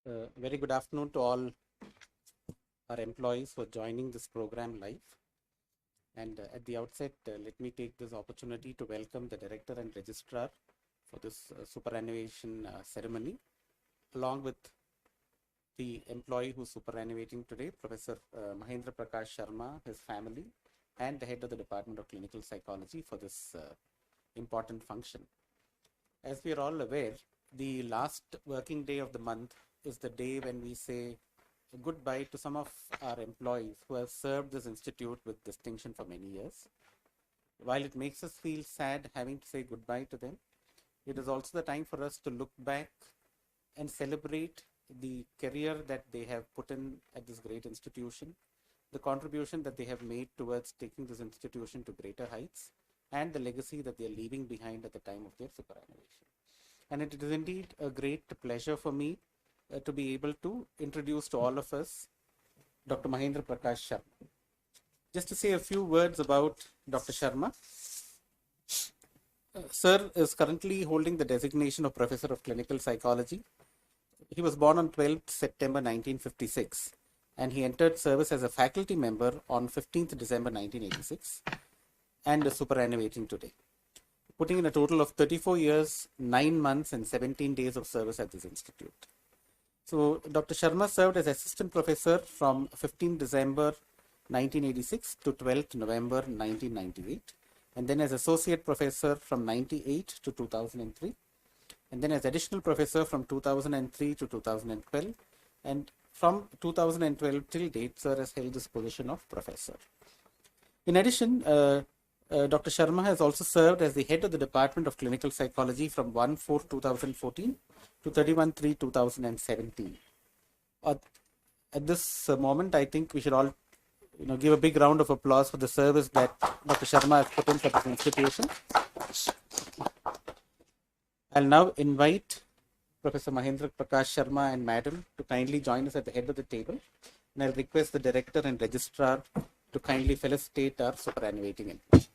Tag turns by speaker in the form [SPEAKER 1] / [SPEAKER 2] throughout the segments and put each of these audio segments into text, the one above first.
[SPEAKER 1] Very good afternoon to all our employees for joining this program live. And at the outset, let me take this opportunity to welcome the Director and Registrar for this superannuation ceremony, along with the employee who's superannuating today, Professor Mahendra Prakash Sharma, his family, and the head of the Department of Clinical Psychology for this important function. As we are all aware, the last working day of the month is the day when we say goodbye to some of our employees who have served this institute with distinction for many years. While it makes us feel sad having to say goodbye to them, it is also the time for us to look back and celebrate the career that they have put in at this great institution, the contribution that they have made towards taking this institution to greater heights, and the legacy that they are leaving behind at the time of their superannuation. And it is indeed a great pleasure for me to be able to introduce to all of us Dr. Mahendra Prakash Sharma. Just to say a few words about Dr. Sharma. Sir is currently holding the designation of Professor of Clinical Psychology. He was born on 12th September 1956 and he entered service as a faculty member on 15th December 1986 and is superannuating today, putting in a total of 34 years, 9 months and 17 days of service at this institute. So Dr. Sharma served as assistant professor from 15 December 1986 to 12th November 1998, and then as associate professor from 98 to 2003, and then as additional professor from 2003 to 2012, and from 2012 till date, sir has held this position of professor. In addition, Dr. Sharma has also served as the head of the Department of Clinical Psychology from 1/4/2014 to 31/3/2017. At this moment, I think we should all give a big round of applause for the service that Dr. Sharma has put in for this institution. I'll now invite Professor Mahendra Prakash Sharma and Madam to kindly join us at the head of the table. And I'll request the Director and Registrar to kindly felicitate our superannuating employees.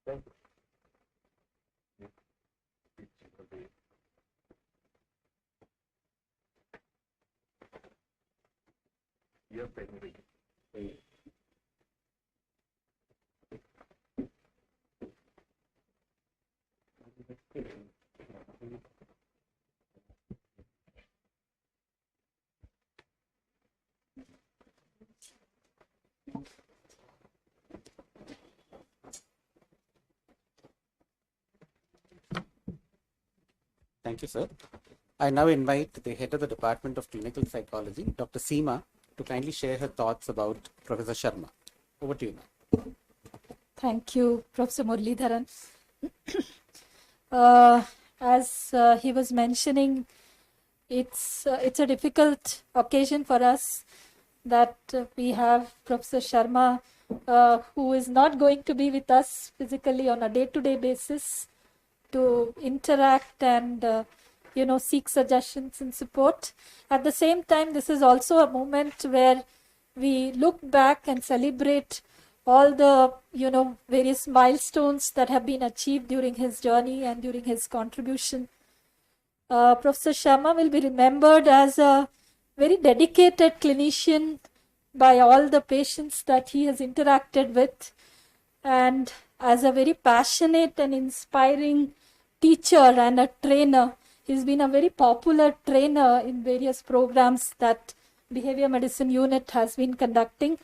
[SPEAKER 1] Thank you. Thank you, sir. I now invite the head of the Department of Clinical Psychology, Dr. Seema, to kindly share her thoughts about Professor Sharma. Over to you, ma'am.
[SPEAKER 2] Thank you, Professor Muralidharan. As he was mentioning, it's a difficult occasion for us that we have Professor Sharma, who is not going to be with us physically on a day-to-day basis to interact and seek suggestions and support. At the same time, this is also a moment where we look back and celebrate all the, various milestones that have been achieved during his journey and during his contribution. Professor Sharma will be remembered as a very dedicated clinician by all the patients that he has interacted with, and as a very passionate and inspiring teacher and a trainer. He's been a very popular trainer in various programs that Behavior Medicine Unit has been conducting,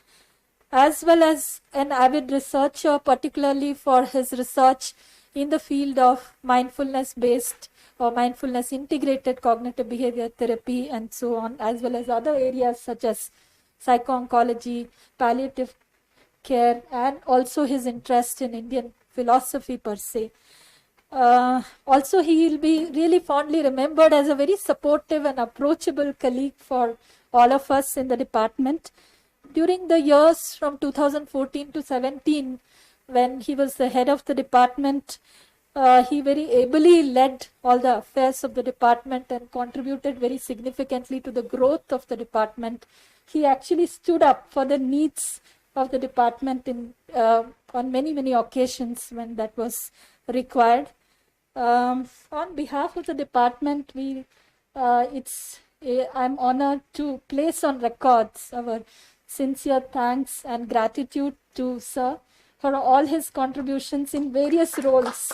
[SPEAKER 2] as well as an avid researcher, particularly for his research in the field of mindfulness based or mindfulness integrated cognitive behavior therapy and so on, as well as other areas such as psycho-oncology, palliative care, and also his interest in Indian philosophy per se. Also, he will be really fondly remembered as a very supportive and approachable colleague for all of us in the department. During the years from 2014 to 17, when he was the head of the department, he very ably led all the affairs of the department and contributed very significantly to the growth of the department. He actually stood up for the needs of the department on many occasions when that was required. On behalf of the department, I'm honored to place on records our sincere thanks and gratitude to Sir for all his contributions in various roles.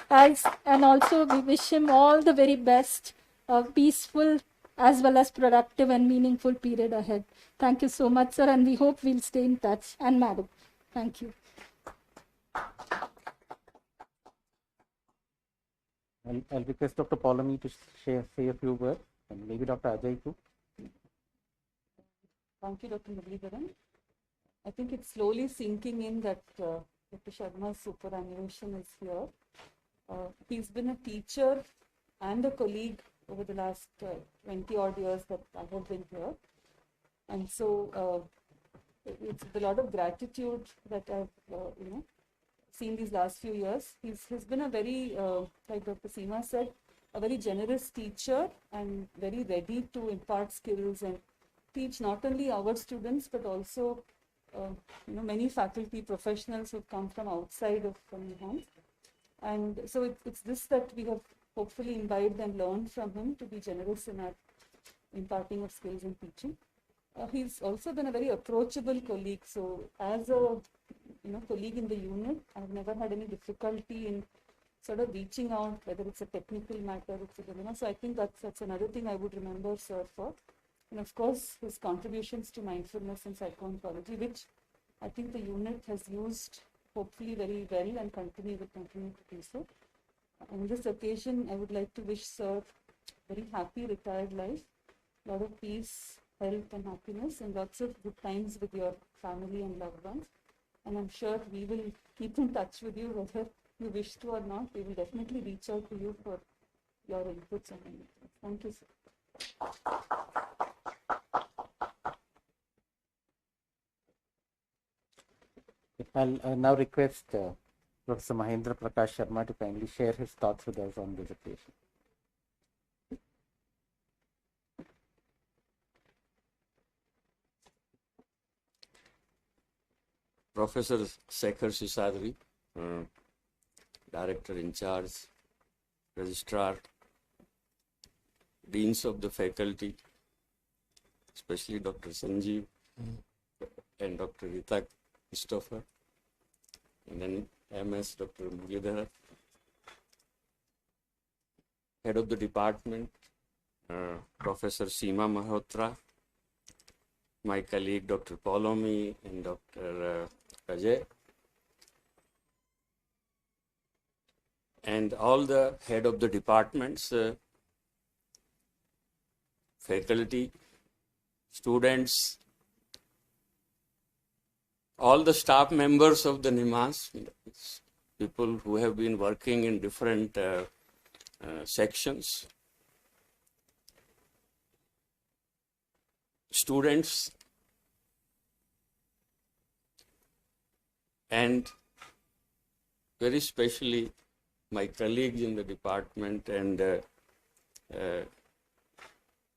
[SPEAKER 2] And also we wish him all the very best, a peaceful as well as productive and meaningful period ahead. Thank you so much, sir, and we hope we'll stay in touch. And madam, thank you.
[SPEAKER 1] I'll request Dr. Paulomi to say a few words, and maybe Dr. Ajay too.
[SPEAKER 3] Thank you, Dr. Muralidharan. I think it's slowly sinking in that Dr. Sharma's superannuation is here. He's been a teacher and a colleague over the last 20 odd years that I have been here. And so it's with a lot of gratitude that I've seen these last few years. He's been a very, like Dr. Seema said, a very generous teacher and very ready to impart skills and teach not only our students but also many faculty professionals who come from outside of NIMHANS. And so it's this that we have hopefully imbibed and learned from him, to be generous in our imparting of skills and teaching. He's also been a very approachable colleague. So as a colleague in the unit, I've never had any difficulty in sort of reaching out, whether it's a technical matter, etc. So I think that's another thing I would remember Sir for. And of course, his contributions to mindfulness and psycho-oncology, which I think the unit has used hopefully very well and will continue to do so. On this occasion, I would like to wish Sir very happy retired life, a lot of peace, health and happiness, and lots of good times with your family and loved ones. And I'm sure we will keep in touch with you, whether you wish to or not. We will definitely reach out to you for your inputs and inputs. Thank you, sir.
[SPEAKER 1] I'll now request Professor Mahendra Prakash Sharma to kindly share his thoughts with us on this occasion.
[SPEAKER 4] Professor Shekhar Sisadri, Director in charge, Registrar, Deans of the faculty, especially Dr. Sanjeev and Dr. Rita Christopher, and then MS Dr. Muralidharan, Head of the Department, Professor Seema Malhotra, my colleague Dr. Paulomi and Dr. Ajay, and all the head of the departments, faculty, students, all the staff members of the NIMHANS, people who have been working in different sections, students, and very specially my colleagues in the department and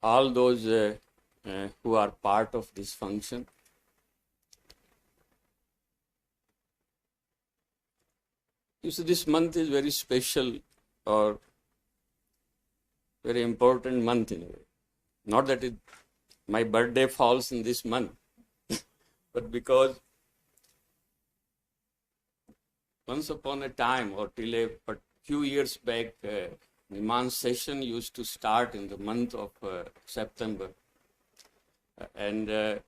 [SPEAKER 4] all those who are part of this function. You see, this month is very special or very important month in a way. Not that my birthday falls in this month, but because once upon a time or till a few years back, NIMHANS session used to start in the month of September. And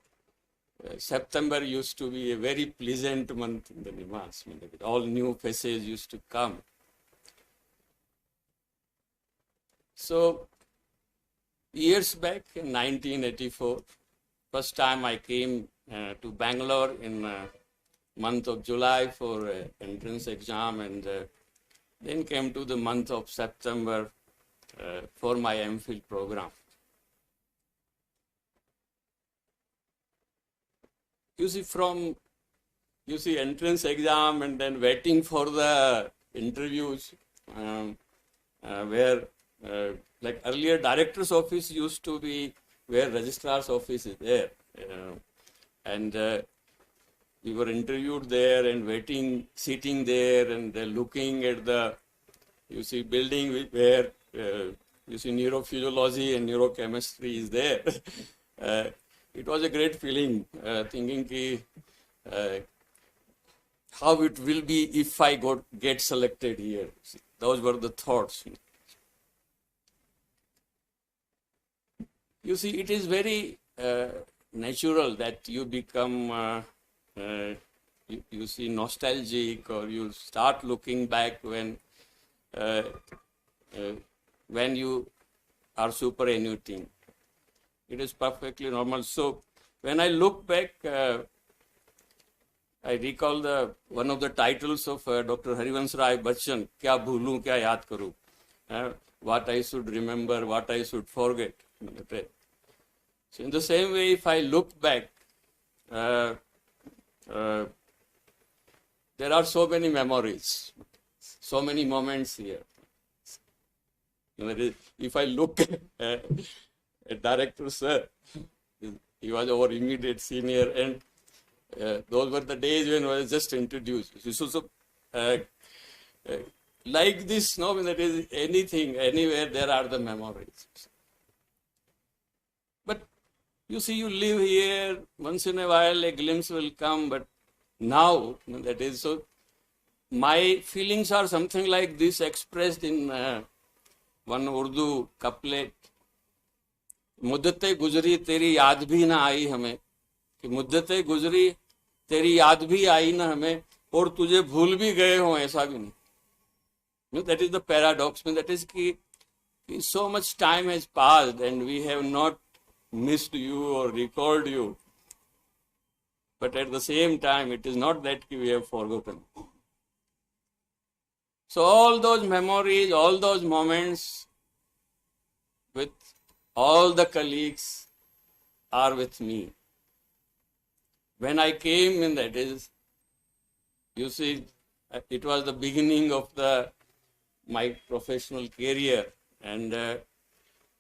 [SPEAKER 4] September used to be a very pleasant month in the NIMHANS. All new faces used to come. So, years back in 1984, first time I came to Bangalore in month of July for entrance exam, and then came to the month of September for my MPhil program. You see entrance exam and then waiting for the interviews where like earlier director's office used to be where registrar's office is there, and we were interviewed there and waiting, sitting there and looking at the, building where neurophysiology and neurochemistry is there. It was a great feeling, thinking how it will be if I get selected here. Those were the thoughts. You see, it is very natural that you become, you see, nostalgic, or you start looking back when you are superannuating. It is perfectly normal. So when I look back, I recall one of the titles of Dr. Harivansh Rai Bachchan, "Kya bhoolun, kya yaad karu," what I should remember, what I should forget. So in the same way, if I look back, there are so many memories, so many moments here. If I look at Director Sir, he was our immediate senior, and those were the days when I was just introduced. So like this, no, that is anything, anywhere, there are the memories. But you see, you live here, once in a while a glimpse will come, but now, that is, so my feelings are something like this, expressed in one Urdu couplet. मुद्दतें गुजरी तेरी याद भी ना आई हमें, कि मुद्दतें गुजरी तेरी याद भी आई ना हमें, और तुझे भूल भी गए हो ऐसा भी नहीं. That is the paradox. That is कि so much time has passed and we have not missed you or recalled you, but at the same time it is not that we have forgotten. So all those memories, all those moments with all the colleagues are with me. When I came in, that is, you see, it was the beginning of my professional career, and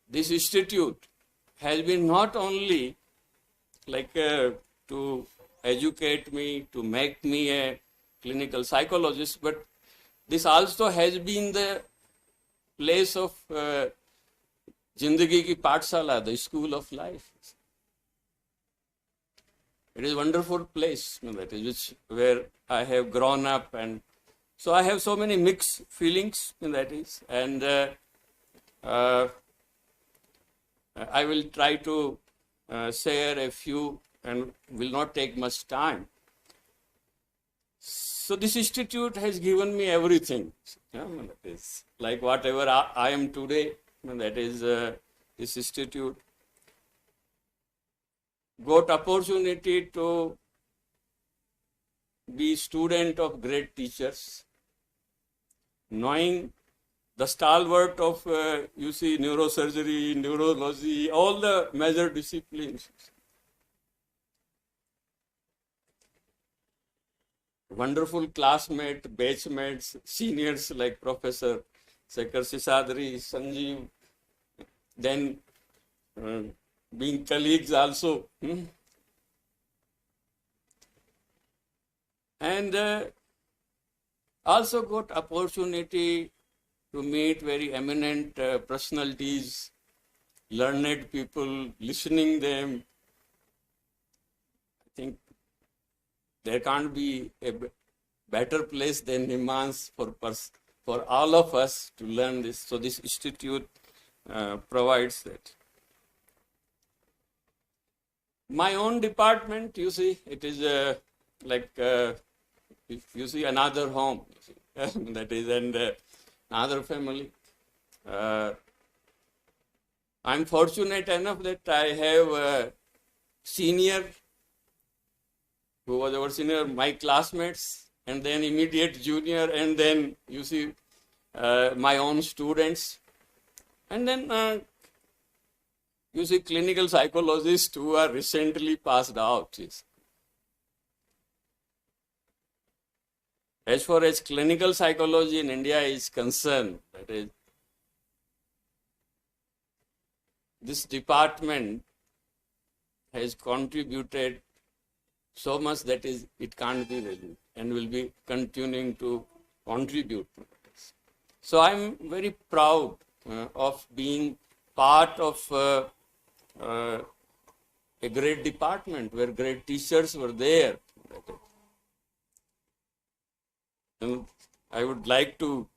[SPEAKER 4] this institute has been not only like to educate me, to make me a clinical psychologist, but this also has been the place of Jindagi ki Pathshala, the school of life. It is a wonderful place, that is where I have grown up, and so I have so many mixed feelings, that is, and I will try to share a few and will not take much time. So this institute has given me everything. That is like whatever I am today, that is this institute. Got opportunity to be student of great teachers, knowing the stalwart of, neurosurgery, neurology, all the major disciplines. Wonderful classmates, batchmates, seniors like Professor Shekhar Sisadri, Sanjeev, then being colleagues also. And Also got opportunity to meet very eminent personalities, learned people, listening them. I think there can't be a better place than NIMHANS for all of us to learn this. So this institute provides that. My own department, you see, it is like if you see another home, you see, that is, and another family. I'm fortunate enough that I have a senior who was our senior, my classmates, and then immediate junior, and then you see my own students, and then you see clinical psychologists who are recently passed out. As far as clinical psychology in India is concerned, that is, this department has contributed so much that is it can't be really, and will be continuing to contribute. So I'm very proud of being part of a great department where great teachers were there. And I would like to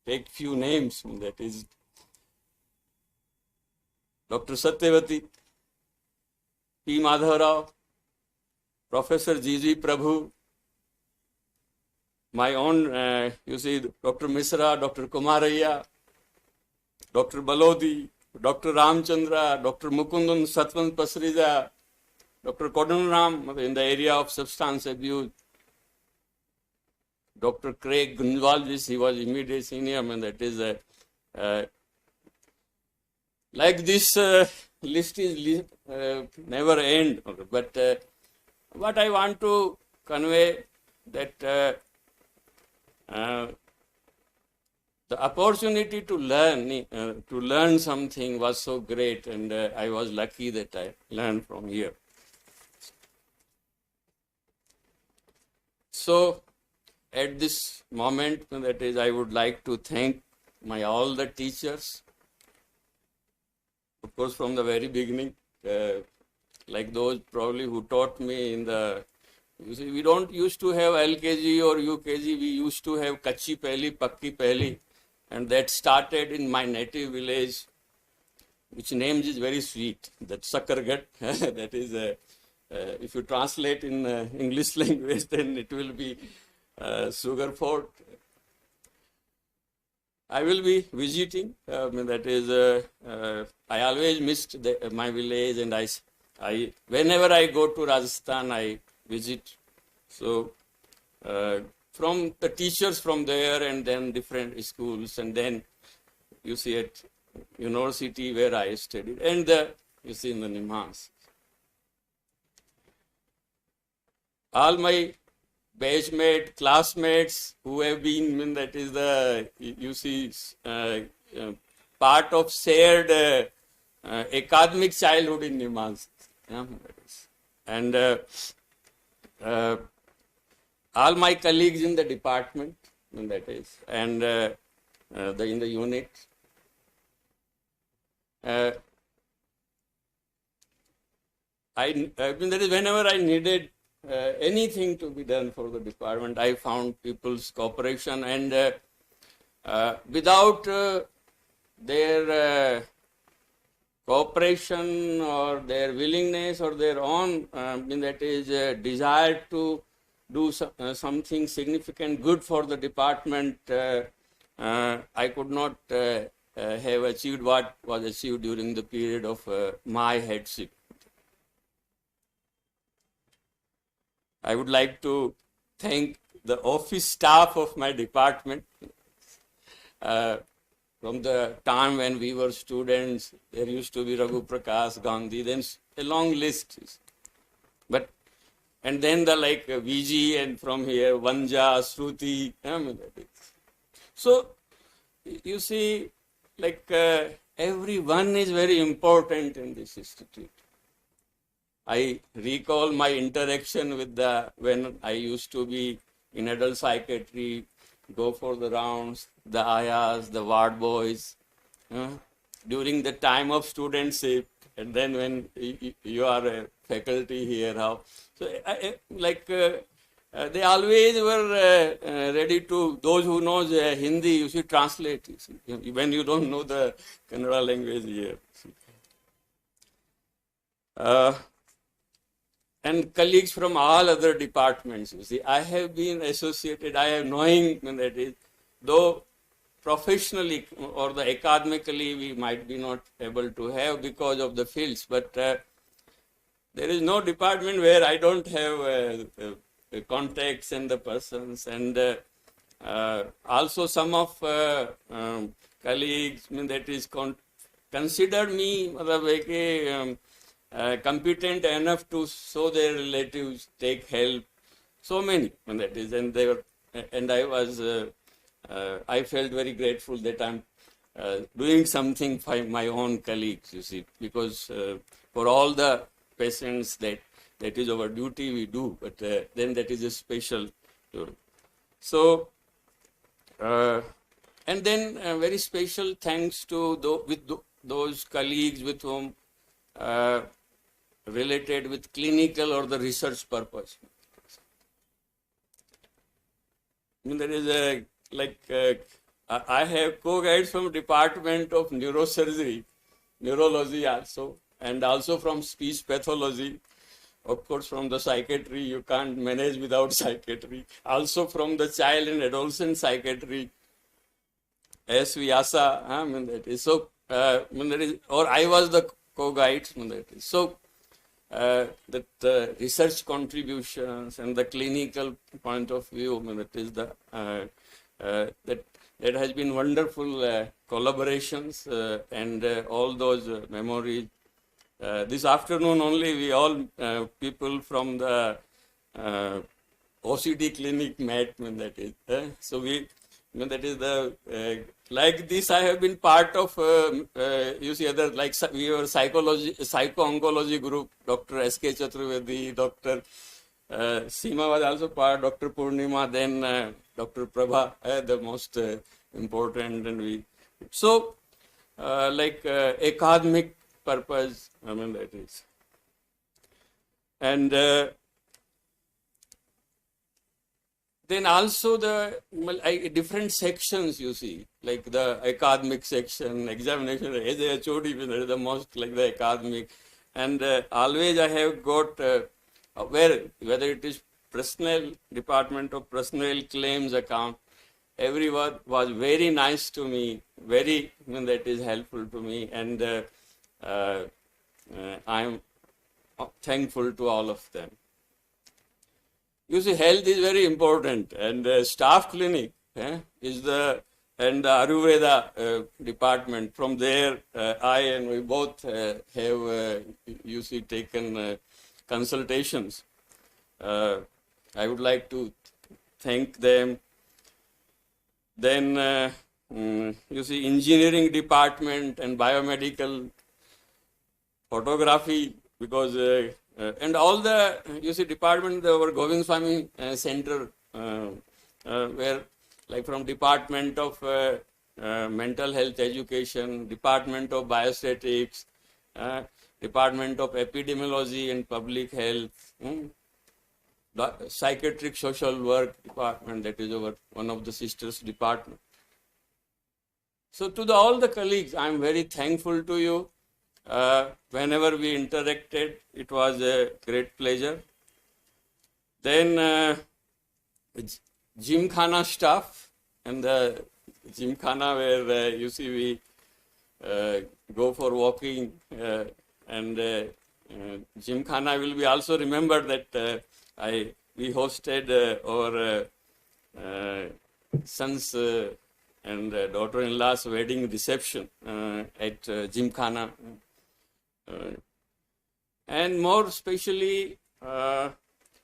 [SPEAKER 4] take few names, that is Dr. Satyavati, P. Madhavrao, Professor G.G. Prabhu, my own, you see, Dr. Misra, Dr. Kumaraya, Dr. Balodi, Dr. Ramchandra, Dr. Mukundan Satwan Pasrija, Dr. Kodunram in the area of substance abuse, Dr. Craig Gunwalvis, he was immediate senior, and that is like this list is never end. But what I want to convey that the opportunity to learn something was so great, and I was lucky that I learned from here. So at this moment, that is, I would like to thank all the teachers, of course, from the very beginning, like those probably who taught me in the, you see, we don't used to have LKG or UKG, we used to have Kachi Pehli, Pakki Pehli, and that started in my native village, which name is very sweet, that Sakargat, that is, if you translate in English language, then it will be Sugar Fort. I will be visiting, that is, I always missed my village, and I whenever I go to Rajasthan, I visit. So from the teachers from there, and then different schools, and then you see at university where I studied, and you see in the NIMHANS. All my batchmate, classmates who have been, that is the, you see, part of shared academic childhood in NIMHANS. Yeah, and all my colleagues in the department, that is, and in the unit. That is, whenever I needed anything to be done for the department, I found people's cooperation, and without their cooperation or their willingness or their own, that is, desire to do something significant good for the department, I could not have achieved what was achieved during the period of my headship. I would like to thank the office staff of my department. From the time when we were students, there used to be Raghu Prakash, Gandhi, then a long list. But, and then the like VG, and from here, Vanja, Shruti. So, you see, like everyone is very important in this institute. I recall my interaction with when I used to be in adult psychiatry, go for the rounds, the ayas, the ward boys, uh, during the time of studentship, and then when you are a faculty here, how. So, they always were ready to, those who knows Hindi, you should translate, you see, when you don't know the Kannada language here. And colleagues from all other departments, you see, I have been associated, I have knowing that is, though professionally or the academically we might be not able to have because of the fields, but there is no department where I don't have contacts and the persons, and also some of colleagues that is considered me competent enough to show their relatives, take help, so many, that is, and they were, and I was, I felt very grateful that I'm doing something for my own colleagues, you see, because for all the patients that is our duty we do, but then that is a special. So, and then very special thanks to those colleagues with whom related with clinical or the research purpose. I mean, there is a, I have co-guides from Department of Neurosurgery, Neurology also, and also from speech pathology. Of course, from the psychiatry, you can't manage without psychiatry. Also from the child and adolescent psychiatry, S. Vyasa, I mean, that is so, or I was the co-guide, that is. So, that research contributions and the clinical point of view, that is the, that has been wonderful collaborations and all those memories. This afternoon only we all people from the OCD clinic met, that is. So we, that is the, like this I have been part of, you see other, like we were psycho-oncology group, Dr. S.K. Chaturvedi, Dr. Seema was also part, Dr. Purnima, then Dr. Prabha, the most important, and we, so academic purpose, I mean, that is. And then also the different sections, you see, like the academic section, examination, as a HOD, there is the most like the academic. And always I have got, whether it is personnel, Department of Personnel Claims account, everyone was very nice to me, very, that is helpful to me, and I am thankful to all of them. You see, health is very important, and staff clinic is the, and the Ayurveda department. From there, I and we both have, you see, taken consultations. I would like to thank them. Then, you see, engineering department and biomedical photography, because and all the, you see, department, our Govind Swami Center, where, like from Department of Mental Health Education, Department of Biostatics, Department of Epidemiology and Public Health, the Psychiatric Social Work Department, that is our, one of the sisters department. So to all the colleagues, I am very thankful to you. Whenever we interacted, it was a great pleasure. Then Gymkhana staff, and the Gymkhana where you see we go for walking, and Gymkhana will be also remembered that we hosted our son's and daughter-in-law's wedding reception at Gymkhana. And more especially, I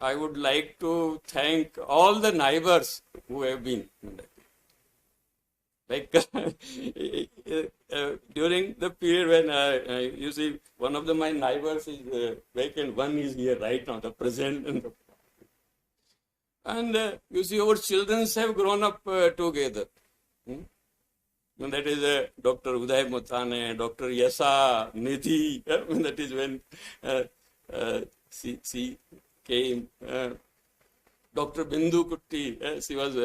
[SPEAKER 4] would like to thank all the neighbors who have been. Like during the period when you see one of my neighbors is vacant, one is here right now, the present. And And you see, our children have grown up together. Hmm? And that is Dr. Uday Mutane, Dr. Yasa Nidhi. That is when she came. Dr. Bindu Kutti, she was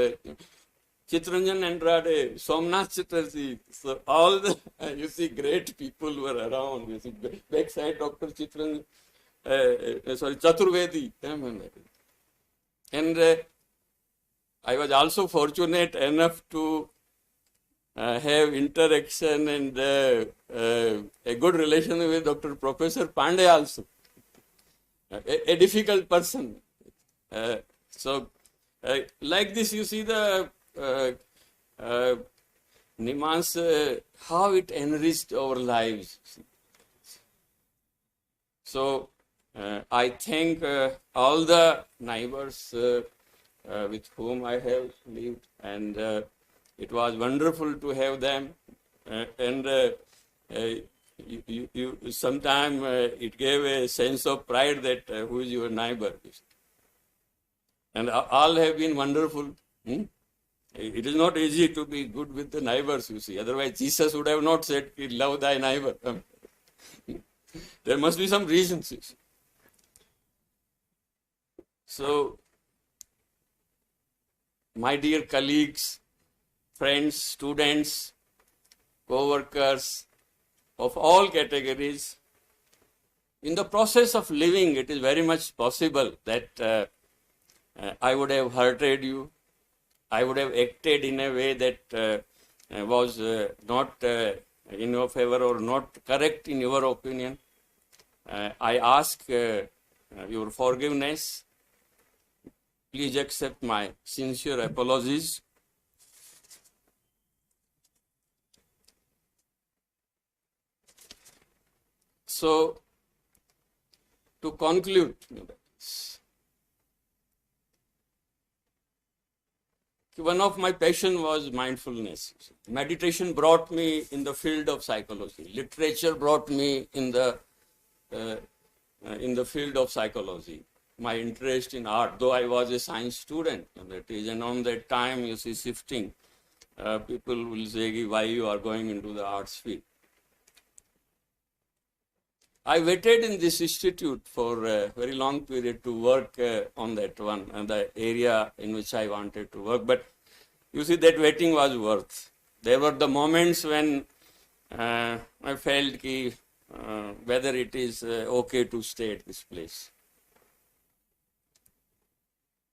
[SPEAKER 4] Chitranjan Andrade, Somnath Chatterjee. So all the, you see, great people were around. You see, backside Dr. Chitranjan, Chaturvedi. And I was also fortunate enough to have interaction and a good relation with Dr. Professor Pandey also. A difficult person. Like this, you see the NIMHANS, how it enriched our lives. So, I thank all the neighbors with whom I have lived, and it was wonderful to have them. Sometimes it gave a sense of pride that who is your neighbor. And all have been wonderful. It is not easy to be good with the neighbors, you see. Otherwise, Jesus would have not said, love thy neighbor. There must be some reasons. You see. So, my dear colleagues, friends, students, co-workers of all categories, in the process of living, it is very much possible that I would have hurted you. I would have acted in a way that was not in your favor or not correct in your opinion. I ask your forgiveness. Please accept my sincere apologies. So, to conclude, one of my passion was mindfulness. Meditation brought me in the field of psychology. Literature brought me in the field of psychology. My interest in art, though I was a science student, and on that time, you see, shifting, people will say, why you are going into the arts field. I waited in this institute for a very long period to work on that one, and the area in which I wanted to work. But you see, that waiting was worth. There were the moments when I felt whether it is okay to stay at this place.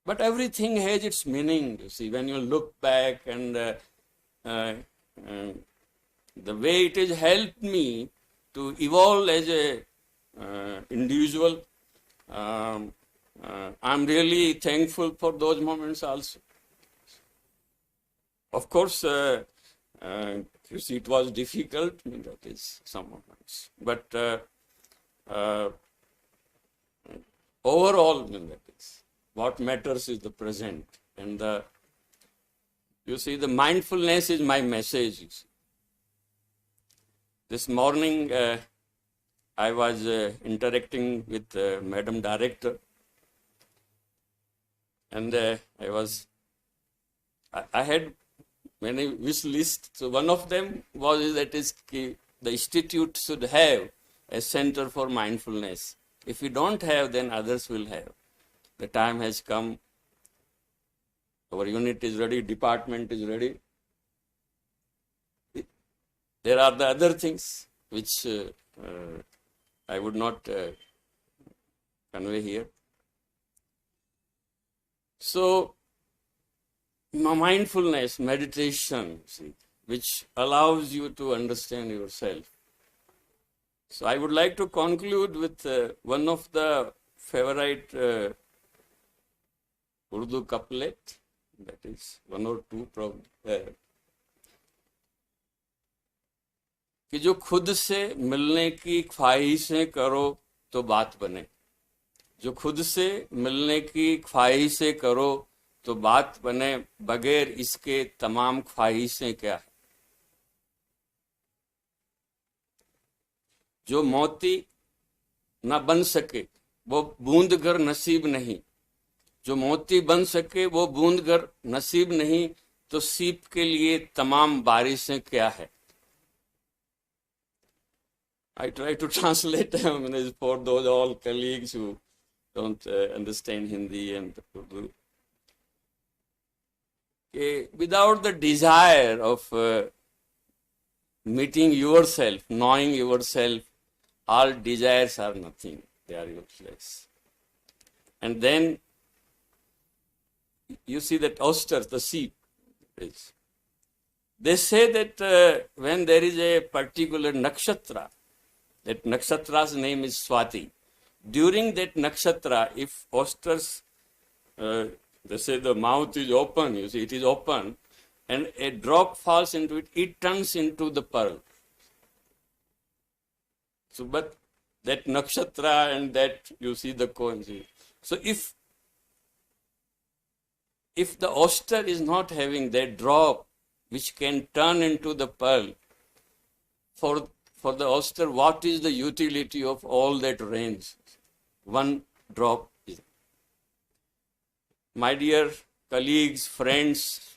[SPEAKER 4] But everything has its meaning, you see, when you look back, and the way it has helped me to evolve as a individual. I'm really thankful for those moments also. Of course, you see, it was difficult, that is some moments. But overall, that is, what matters is the present. And you see, the mindfulness is my message. You see. This morning, I was interacting with Madam Director, and I had many wish lists. So one of them was that the institute should have a center for mindfulness. If we don't have, then others will have. The time has come. Our unit is ready, department is ready. There are the other things which I would not convey here. So, mindfulness, meditation, see, which allows you to understand yourself. So, I would like to conclude with one of the favorite Urdu couplet, that is one or two probably. कि जो खुद से मिलने की ख्वाहिशें करो तो बात बने, जो खुद से मिलने की ख्वाहिशें करो तो बात बने, बगैर इसके तमाम ख्वाहिशें क्या है। जो मोती न बन सके वो बूंद गर नसीब नहीं, जो मोती बन सके वो बूंद गर नसीब नहीं तो सीप के लिए तमाम बारिशें क्या है. I try to translate for those all colleagues who don't understand Hindi and Urdu. Okay, without the desire of meeting yourself, knowing yourself, all desires are nothing. They are useless. And then you see that oysters, the sheep. They say that when there is a particular nakshatra, that nakshatra's name is Swati. During that nakshatra, if oysters, they say the mouth is open, you see, it is open, and a drop falls into it, it turns into the pearl. So, but that nakshatra and that, you see the coincidence. So, if the oyster is not having that drop which can turn into the pearl, for the oyster, what is the utility of all that rains? One drop is. My dear colleagues, friends,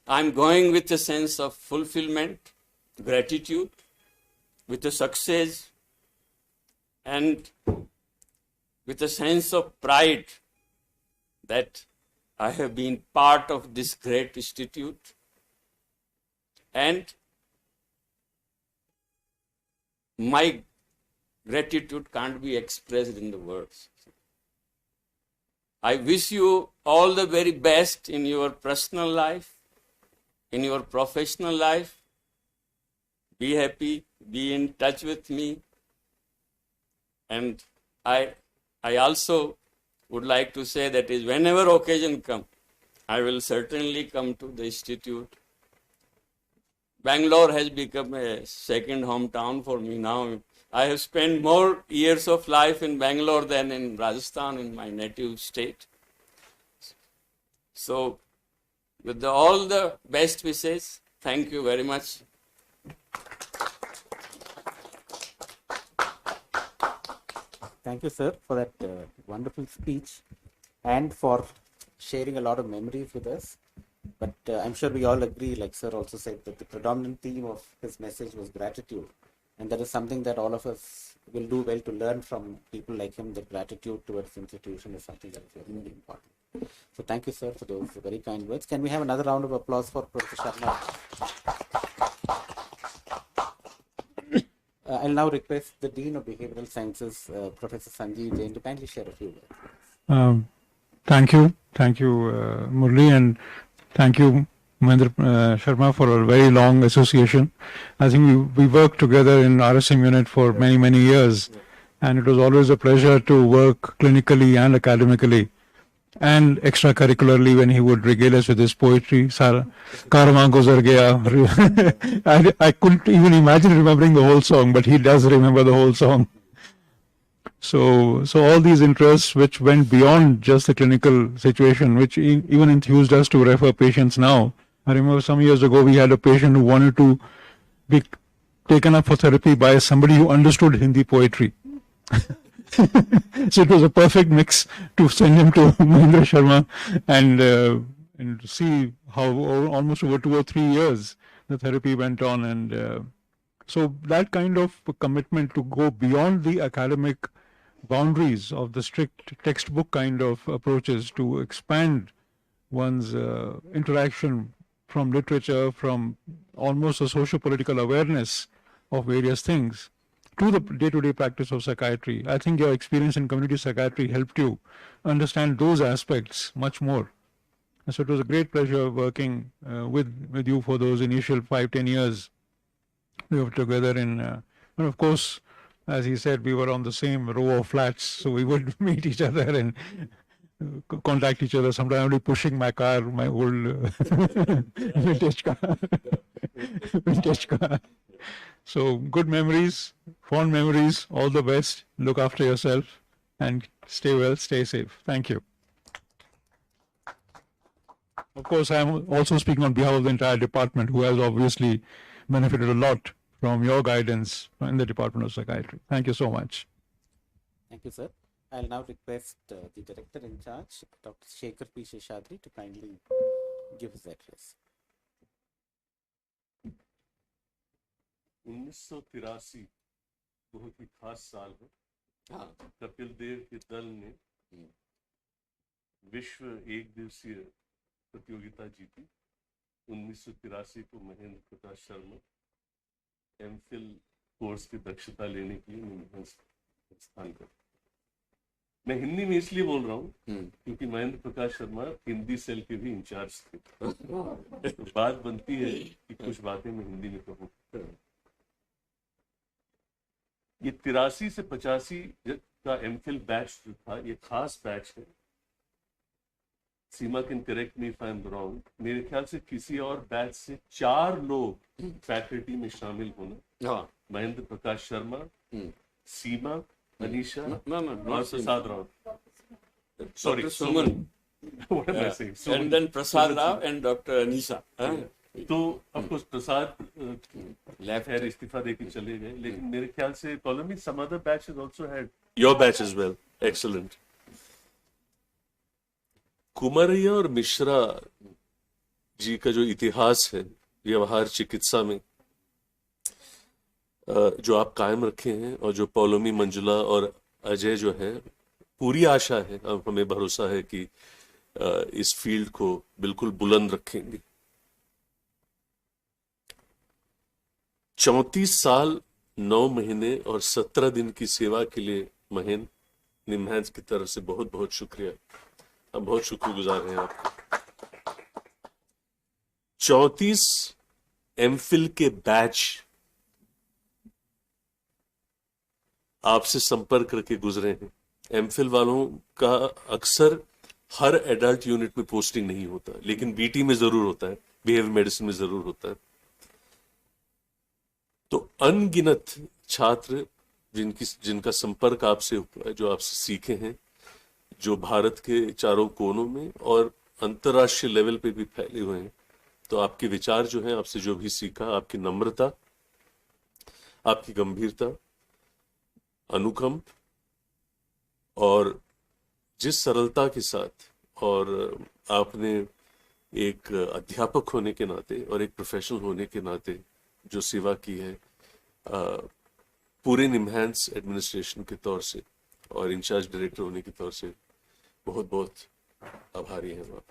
[SPEAKER 4] I am going with a sense of fulfillment, gratitude, with a success, and with a sense of pride that I have been part of this great institute, and my gratitude can't be expressed in the words. I wish you all the very best in your personal life, in your professional life. Be happy, be in touch with me. And I also would like to say that is whenever occasion comes, I will certainly come to the institute. Bangalore has become a second hometown for me now. I have spent more years of life in Bangalore than in Rajasthan, in my native state. So, with all the best wishes, thank you very much.
[SPEAKER 1] Thank you, sir, for that wonderful speech and for sharing a lot of memories with us. But I'm sure we all agree, like sir also said, that the predominant theme of his message was gratitude. And that is something that all of us will do well to learn from people like him, that gratitude towards the institution is something that is very, very important. So thank you, sir, for those very kind words. Can we have another round of applause for Professor Sharma? I'll now request the Dean of Behavioral Sciences, Professor Sanjeev Jain, to kindly share a few words.
[SPEAKER 5] Thank you, Murli, and thank you, Mahendra Sharma, for a very long association. I think we worked together in RSM unit for many, many years, and it was always a pleasure to work clinically and academically and extracurricularly when he would regale us with his poetry. Karma Guzar Gaya. I couldn't even imagine remembering the whole song, but he does remember the whole song. So all these interests which went beyond just the clinical situation, which even enthused us to refer patients now. I remember some years ago we had a patient who wanted to be taken up for therapy by somebody who understood Hindi poetry. So it was a perfect mix to send him to Mahendra Sharma and see how almost over 2 or 3 years the therapy went on. And so that kind of commitment to go beyond the academic boundaries of the strict textbook kind of approaches to expand one's interaction from literature, from almost a socio-political awareness of various things to the day-to-day practice of psychiatry. I think your experience in community psychiatry helped you understand those aspects much more. And so it was a great pleasure working with you for those initial 5-10 years we were together in, and of course, as he said, we were on the same row of flats, so we would meet each other and contact each other, sometimes only pushing my car, my old vintage car. So good memories, fond memories, all the best. Look after yourself and stay well, stay safe. Thank you. Of course, I am also speaking on behalf of the entire department, who has obviously benefited a lot from your guidance in the Department of Psychiatry. Thank you so much.
[SPEAKER 1] Thank you, sir. I'll now request the director in charge, Dr. Shekhar P. Sheshadri, to kindly give his address.
[SPEAKER 6] 1983 बहुत ही खास साल है।
[SPEAKER 4] हाँ,
[SPEAKER 6] कपिल देव के दल ने विश्व एक दिवसीय प्रतियोगिता जीती। 1983 को महेंद्र प्रकाश शर्मा एमफिल कोर्स की दक्षता लेने के लिए निम्हांस स्थान कर। मैं हिंदी में इसलिए बोल रहा हूँ क्योंकि महेंद्र प्रकाश शर्मा हिंदी सेल के भी इंचार्ज थे। तो बात बनती है कि कुछ बातें मैं हिंदी में कहूँ। ये 83 से 85 का एमफिल बैच जो था, ये खास बैच है। Seema can correct me if I am wrong, मेरे ख्याल से किसी और बैच से 4 लोग फैकल्टी में शामिल होना।
[SPEAKER 4] हाँ,
[SPEAKER 6] महेंद्र प्रकाश शर्मा, सीमा, अनीशा
[SPEAKER 4] no,
[SPEAKER 6] और Prasad Rao. Sorry,
[SPEAKER 4] Dr. Suman.
[SPEAKER 6] What am I saying? Suman.
[SPEAKER 4] And then Prasad Rao and Dr. Anisha.
[SPEAKER 6] तो ऑफ कोर्स प्रसाद
[SPEAKER 4] Left.
[SPEAKER 6] खैर इस्तीफा देके चले गए, लेकिन मेरे ख्याल से Ptolemy, some other batches also had.
[SPEAKER 7] Your batch as well. Excellent. कुमारैया और मिश्रा जी का जो इतिहास है व्यवहार चिकित्सा में जो आप कायम रखे हैं, और जो पौलोमी, मंजुला और अजय जो है, पूरी आशा है, अब हमें भरोसा है कि इस फील्ड को बिल्कुल बुलंद रखेंगे। 34 साल 9 महीने और 17 दिन की सेवा के लिए महेंद्र, निम्हांस की तरफ से बहुत बहुत शुक्रिया। हम बहुत शुक्रगुजार हैं आपके। 34 एमफिल के बैच आपसे संपर्क करके गुजरे हैं। एमफिल वालों का अक्सर हर एडल्ट यूनिट में पोस्टिंग नहीं होता, लेकिन बीटी में जरूर होता है, बिहेवियर मेडिसिन में जरूर होता है। तो अनगिनत छात्र जिनका संपर्क आपसे हुआ है, जो आपसे सीखे हैं, जो भारत के चारों कोनों में और अंतर्राष्ट्रीय लेवल पे भी फैले हुए हैं। तो आपके विचार जो हैं, आपसे जो भी सीखा, आपकी नम्रता, आपकी गंभीरता, अनुकंप और जिस सरलता के साथ, और आपने एक अध्यापक होने के नाते और एक प्रोफेशनल होने के नाते जो सेवा की है पूरे निम्हांस एडमिनिस्ट्रेशन के तौर से और इंचार्ज डायरेक्टर होने के तौर से बहुत बहुत आभारी हैं आप।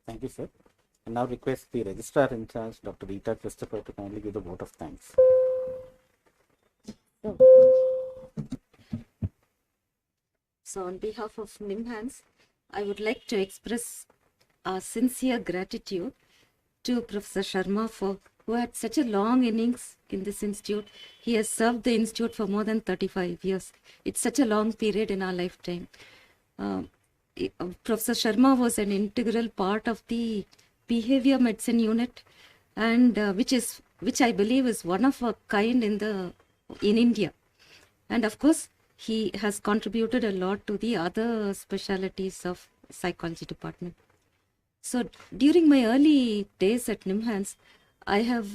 [SPEAKER 1] Thank you, sir. And now request the registrar in charge, Dr. Rita Christopher, to kindly give the vote of thanks.
[SPEAKER 8] So on behalf of NIMHANS, I would like to express our sincere gratitude to Professor Sharma who had such a long innings in this institute. He has served the institute for more than 35 years. It's such a long period in our lifetime. Professor Sharma was an integral part of the behavior medicine unit, and which I believe is one of a kind in India. And of course, he has contributed a lot to the other specialties of psychology department. So during my early days at NIMHANS, I have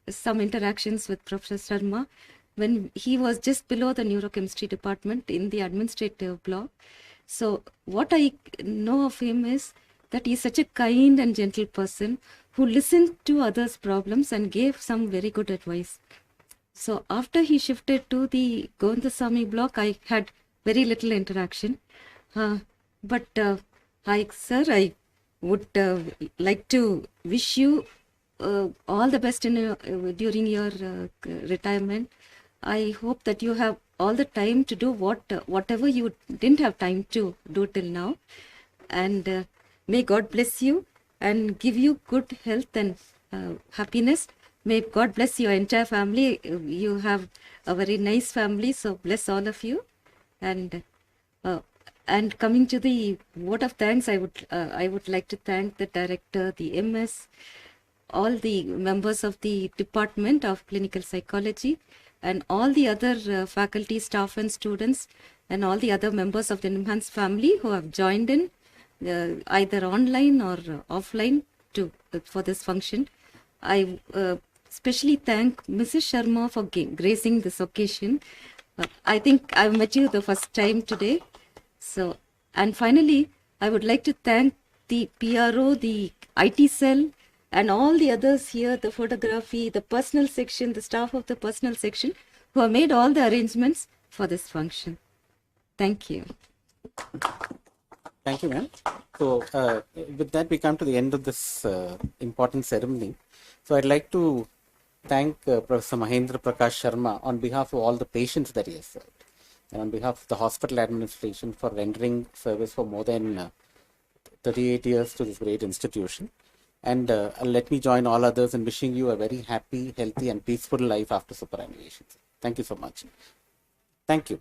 [SPEAKER 8] some interactions with Professor Sharma when he was just below the neurochemistry department in the administrative block. So what I know of him is that he's such a kind and gentle person who listened to others' problems and gave some very good advice. So after he shifted to the Govindasamy block, I had very little interaction. But I would like to wish you all the best during your retirement. I hope that you have all the time to do whatever you didn't have time to do till now. And may God bless you and give you good health and happiness. May God bless your entire family. You have a very nice family, so bless all of you. And coming to the vote of thanks, I would like to thank the director, the MS, all the members of the Department of Clinical Psychology, and all the other faculty, staff, and students, and all the other members of the NIMHANS family who have joined in either online or offline for this function. I especially thank Mrs. Sharma for gracing this occasion. I think I've met you the first time today. So, and finally, I would like to thank the PRO, the IT cell, and all the others here, the photography, the personal section, the staff of the personal section, who have made all the arrangements for this function. Thank you.
[SPEAKER 1] Thank you, ma'am. So, with that, we come to the end of this important ceremony. So, I'd like to thank Professor Mahendra Prakash Sharma on behalf of all the patients that he has served, and on behalf of the hospital administration for rendering service for more than 38 years to this great institution. And let me join all others in wishing you a very happy, healthy, and peaceful life after superannuation. Thank you so much. Thank you.